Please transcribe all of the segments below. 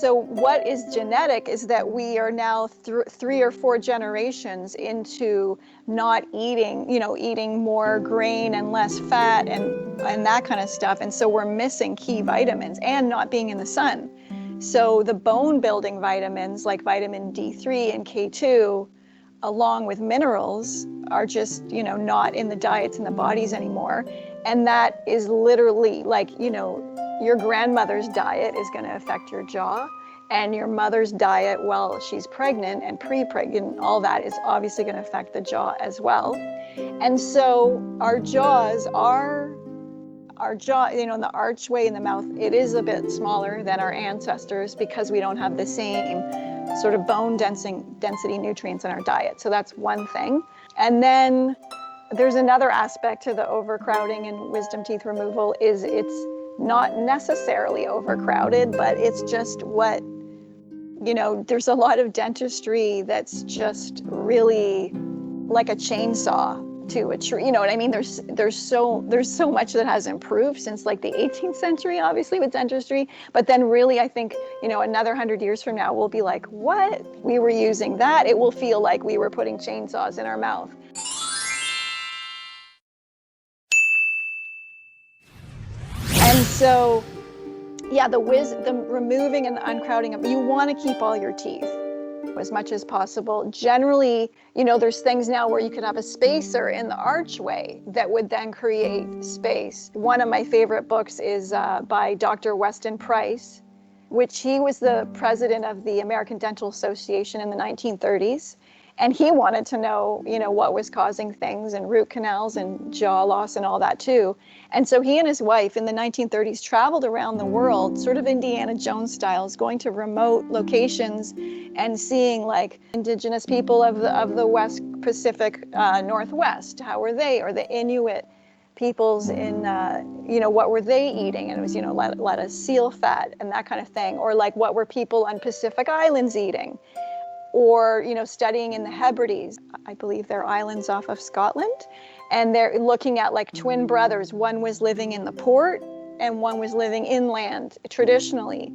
so what is genetic is that we are now 3 or 4 generations into not eating, eating more grain and less fat and that kind of stuff. And so we're missing key vitamins and not being in the sun. So the bone building vitamins like vitamin D3 and K2, along with minerals, are just, not in the diets and the bodies anymore. And that is literally like, your grandmother's diet is going to affect your jaw, and your mother's diet while she's pregnant and pre-pregnant, all that is obviously going to affect the jaw as well. And so our jaw, the archway in the mouth, it is a bit smaller than our ancestors because we don't have the same sort of bone density nutrients in our diet. So that's one thing. And then there's another aspect to the overcrowding and wisdom teeth removal is it's not necessarily overcrowded, but it's just what, there's a lot of dentistry that's just really like a chainsaw to a tree. You know what I mean? There's so much that has improved since like the 18th century, obviously, with dentistry. But then really, I think, another 100 years from now, we'll be like, what? We were using that. It will feel like we were putting chainsaws in our mouth. And so, yeah, the removing and the uncrowding, you want to keep all your teeth as much as possible. Generally, there's things now where you could have a spacer in the archway that would then create space. One of my favorite books is by Dr. Weston Price, which he was the president of the American Dental Association in the 1930s. And he wanted to know, what was causing things and root canals and jaw loss and all that too. And so he and his wife in the 1930s traveled around the world, sort of Indiana Jones styles, going to remote locations and seeing like indigenous people of the West Pacific Northwest. How were they? Or the Inuit peoples in, what were they eating? And it was, a lot of seal fat and that kind of thing. Or like, what were people on Pacific Islands eating? Or, studying in the Hebrides. I believe they're islands off of Scotland. And they're looking at like twin brothers. One was living in the port and one was living inland traditionally.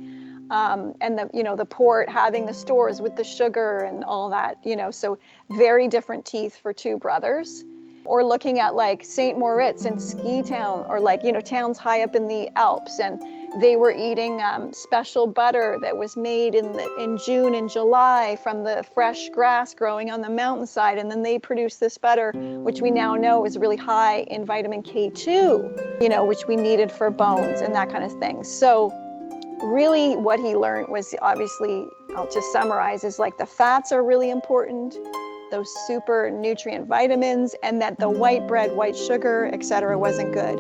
And the port having the stores with the sugar and all that, so very different teeth for two brothers. Or looking at like St. Moritz and Ski Town, or like, towns high up in the Alps, and they were eating special butter that was made in June and July from the fresh grass growing on the mountainside. And then they produced this butter, which we now know is really high in vitamin K2, which we needed for bones and that kind of thing. So really what he learned was, obviously, I'll just summarize, is like the fats are really important, those super nutrient vitamins, and that the white bread, white sugar, etc. wasn't good.